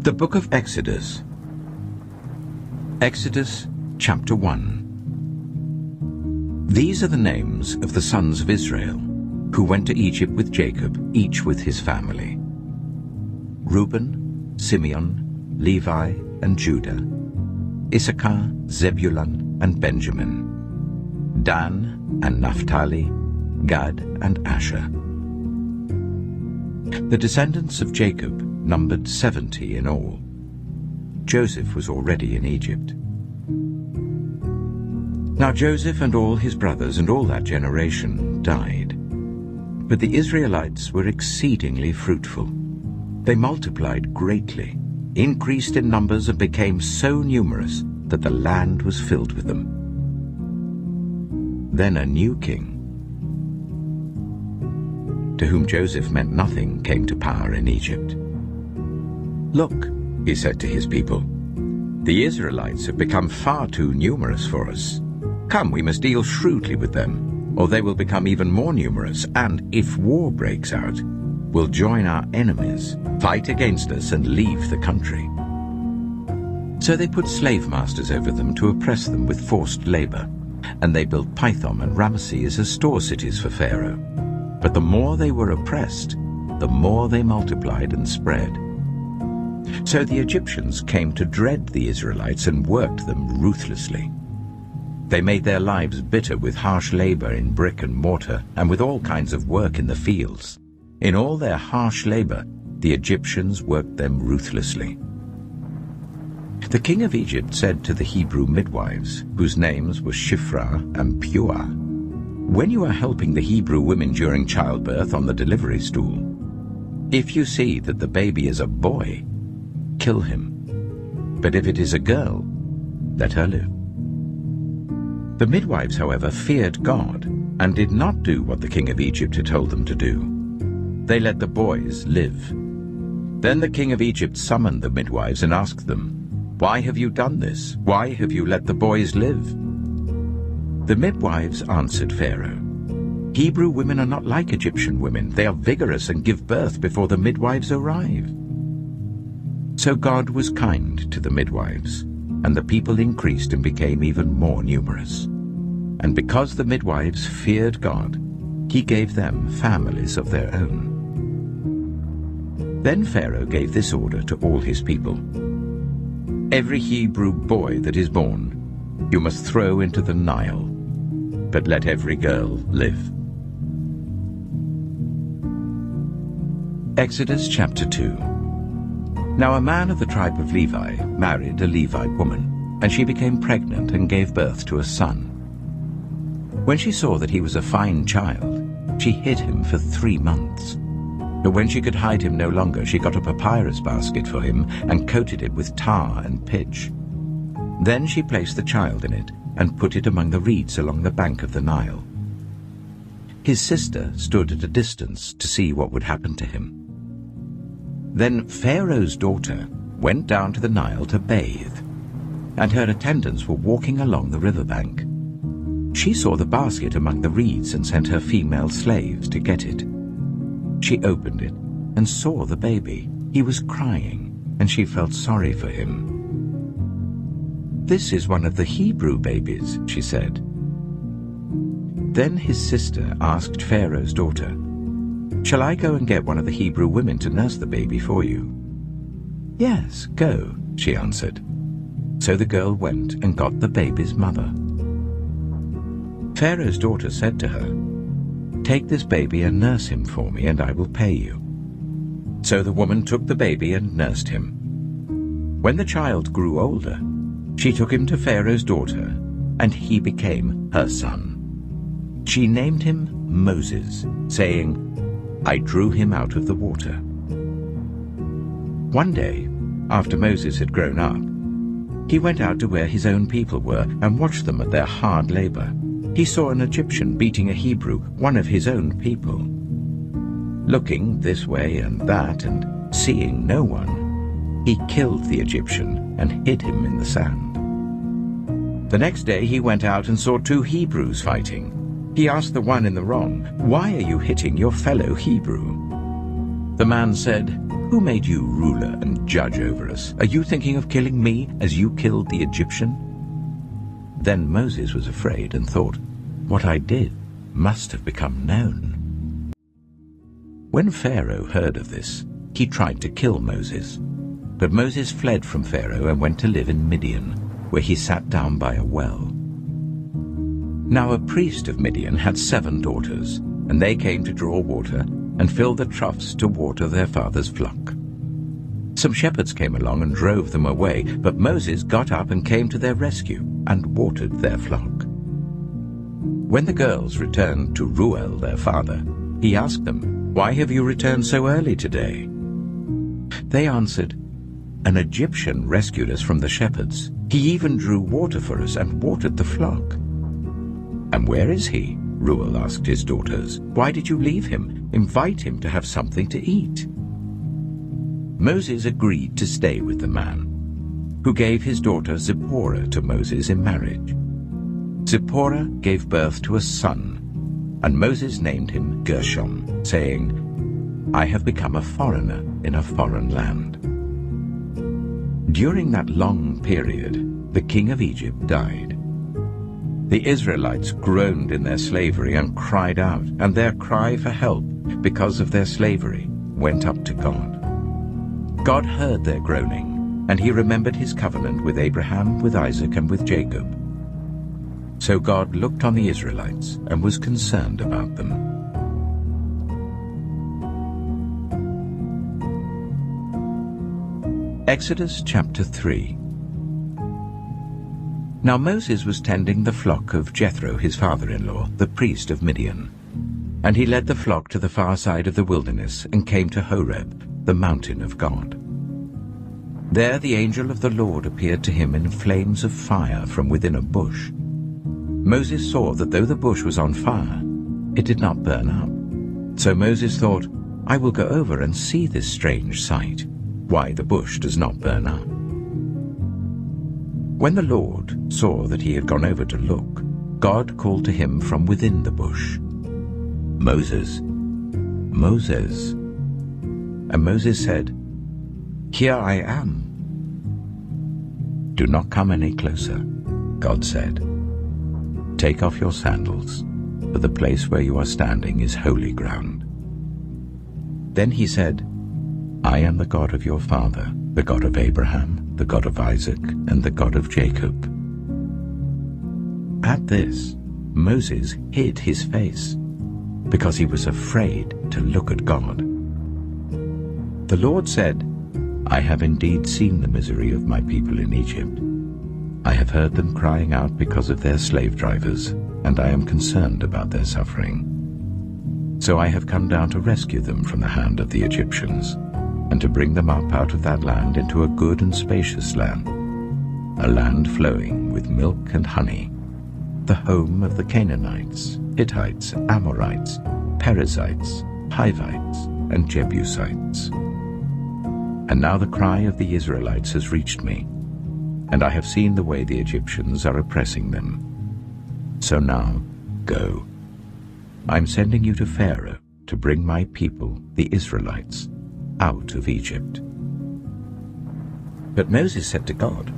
The Book of Exodus. Exodus chapter 1. These are the names of the sons of Israel, who went to Egypt with Jacob, each with his family: Reuben, Simeon, Levi, and Judah; Issachar, Zebulun, and Benjamin; Dan and Naphtali; Gad and Asher. The descendants of Jacob numbered 70 in all. Joseph was already in Egypt. Now Joseph and all his brothers and all that generation died. But the Israelites were exceedingly fruitful. They multiplied greatly, increased in numbers, and became so numerous that the land was filled with them. Then a new king, to whom Joseph meant nothing, came to power in Egypt. "Look," he said to his people, "the Israelites have become far too numerous for us. Come, we must deal shrewdly with them, or they will become even more numerous, and if war breaks out, will join our enemies, fight against us, and leave the country." So they put slave masters over them to oppress them with forced labor, and they built Pithom and Ramesses as store cities for Pharaoh. But the more they were oppressed, the more they multiplied and spread. So the Egyptians came to dread the Israelites and worked them ruthlessly. They made their lives bitter with harsh labor in brick and mortar and with all kinds of work in the fields. In all their harsh labor, the Egyptians worked them ruthlessly. The king of Egypt said to the Hebrew midwives, whose names were Shiphrah and Puah, "When you are helping the Hebrew women during childbirth on the delivery stool, if you see that the baby is a boy, kill him. But if it is a girl, let her live." The midwives, however, feared God and did not do what the king of Egypt had told them to do. They let the boys live. Then the king of Egypt summoned the midwives and asked them, "Why have you done this? Why have you let the boys live?" The midwives answered Pharaoh, "Hebrew women are not like Egyptian women. They are vigorous and give birth before the midwives arrive." So God was kind to the midwives, and the people increased and became even more numerous. And because the midwives feared God, he gave them families of their own. Then Pharaoh gave this order to all his people: "Every Hebrew boy that is born you must throw into the Nile, but let every girl live." Exodus chapter 2. Now a man of the tribe of Levi married a Levite woman, and she became pregnant and gave birth to a son. When she saw that he was a fine child, she hid him for 3 months. But when she could hide him no longer, she got a papyrus basket for him and coated it with tar and pitch. Then she placed the child in it and put it among the reeds along the bank of the Nile. His sister stood at a distance to see what would happen to him. Then Pharaoh's daughter went down to the Nile to bathe, and her attendants were walking along the riverbank. She saw the basket among the reeds and sent her female slaves to get it. She opened it and saw the baby. He was crying, and she felt sorry for him. "This is one of the Hebrew babies," she said. Then his sister asked Pharaoh's daughter, "Shall I go and get one of the Hebrew women to nurse the baby for you?" "Yes, go," she answered. So the girl went and got the baby's mother. Pharaoh's daughter said to her, "Take this baby and nurse him for me, and I will pay you." So the woman took the baby and nursed him. When the child grew older, she took him to Pharaoh's daughter, and he became her son. She named him Moses, saying, "I drew him out of the water." One day, after Moses had grown up, he went out to where his own people were and watched them at their hard labor. He saw an Egyptian beating a Hebrew, one of his own people. Looking this way and that and seeing no one, he killed the Egyptian and hid him in the sand. The next day he went out and saw 2 Hebrews fighting. He asked the one in the wrong, "Why are you hitting your fellow Hebrew?" The man said, "Who made you ruler and judge over us? Are you thinking of killing me as you killed the Egyptian?" Then Moses was afraid and thought, "What I did must have become known." When Pharaoh heard of this, he tried to kill Moses. But Moses fled from Pharaoh and went to live in Midian, where he sat down by a well. Now a priest of Midian had 7 daughters, and they came to draw water and fill the troughs to water their father's flock. Some shepherds came along and drove them away, but Moses got up and came to their rescue and watered their flock. When the girls returned to Reuel their father, he asked them, "Why have you returned so early today?" They answered, "An Egyptian rescued us from the shepherds. He even drew water for us and watered the flock." "And where is he?" Reuel asked his daughters. "Why did you leave him? Invite him to have something to eat." Moses agreed to stay with the man, who gave his daughter Zipporah to Moses in marriage. Zipporah gave birth to a son, and Moses named him Gershom, saying, "I have become a foreigner in a foreign land." During that long period, the king of Egypt died. The Israelites groaned in their slavery and cried out, and their cry for help because of their slavery went up to God. God heard their groaning, and he remembered his covenant with Abraham, with Isaac, and with Jacob. So God looked on the Israelites and was concerned about them. Exodus chapter 3. Now Moses was tending the flock of Jethro his father-in-law, the priest of Midian. And he led the flock to the far side of the wilderness and came to Horeb, the mountain of God. There the angel of the Lord appeared to him in flames of fire from within a bush. Moses saw that though the bush was on fire, it did not burn up. So Moses thought, "I will go over and see this strange sight, why the bush does not burn up." When the Lord saw that he had gone over to look, God called to him from within the bush, "Moses, Moses." And Moses said, "Here I am." "Do not come any closer," God said. "Take off your sandals, for the place where you are standing is holy ground." Then he said, "I am the God of your father, the God of Abraham, the God of Isaac, and the God of Jacob." At this, Moses hid his face, because he was afraid to look at God. The Lord said, "I have indeed seen the misery of my people in Egypt. I have heard them crying out because of their slave drivers, and I am concerned about their suffering. So I have come down to rescue them from the hand of the Egyptians, and to bring them up out of that land into a good and spacious land, a land flowing with milk and honey, the home of the Canaanites, Hittites, Amorites, Perizzites, Hivites, and Jebusites. And now the cry of the Israelites has reached me, and I have seen the way the Egyptians are oppressing them. So now, go. I'm sending you to Pharaoh to bring my people, the Israelites, out of Egypt." But Moses said to God,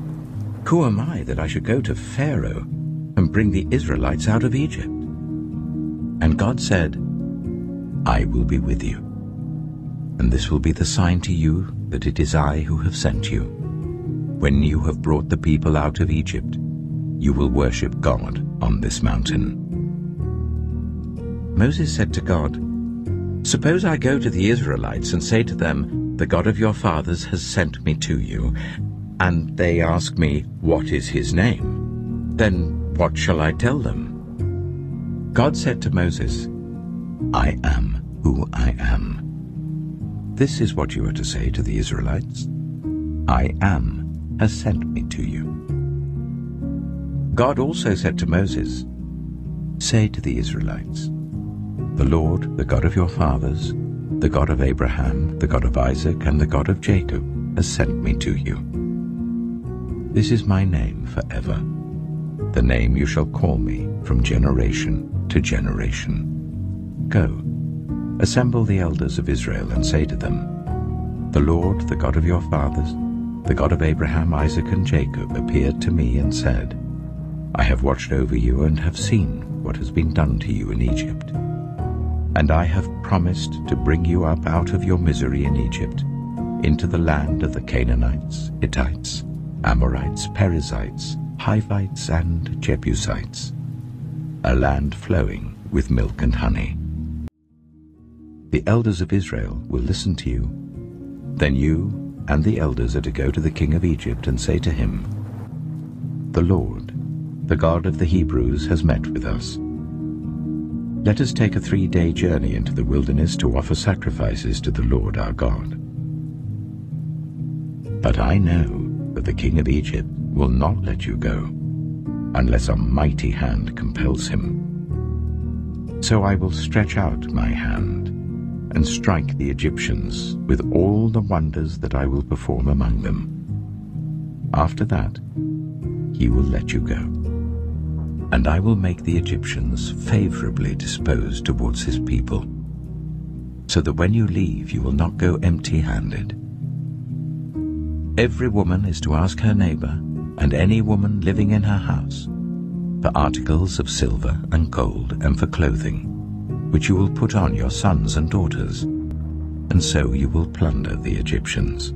"Who am I that I should go to Pharaoh and bring the Israelites out of Egypt?" And God said, "I will be with you, and this will be the sign to you that it is I who have sent you. When you have brought the people out of Egypt, you will worship God on this mountain." Moses said to God, "Suppose I go to the Israelites and say to them, 'The God of your fathers has sent me to you,' and they ask me, 'What is his name?' Then what shall I tell them?" God said to Moses, "I am who I am. This is what you are to say to the Israelites. I am has sent me to you." God also said to Moses, "Say to the Israelites, 'The Lord, the God of your fathers, the God of Abraham, the God of Isaac, and the God of Jacob, has sent me to you. This is my name forever, the name you shall call me from generation to generation. Go, Assemble the elders of Israel and say to them, The Lord, the God of your fathers, the God of Abraham, Isaac, and Jacob, appeared to me and said, I have watched over you and have seen what has been done to you in Egypt. And I have promised to bring you up out of your misery in Egypt, into the land of the Canaanites, Hittites, Amorites, Perizzites, Hivites, and Jebusites, a land flowing with milk and honey. The elders of Israel will listen to you. Then you and the elders are to go to the king of Egypt and say to him, The Lord, the God of the Hebrews, has met with us. Let us take a 3-day journey into the wilderness to offer sacrifices to the Lord our God. But I know that the king of Egypt will not let you go, unless a mighty hand compels him. So I will stretch out my hand and strike the Egyptians with all the wonders that I will perform among them. After that, he will let you go. And I will make the Egyptians favorably disposed towards his people, so that when you leave you will not go empty-handed. Every woman is to ask her neighbor, and any woman living in her house, for articles of silver and gold and for clothing, which you will put on your sons and daughters, and so you will plunder the Egyptians.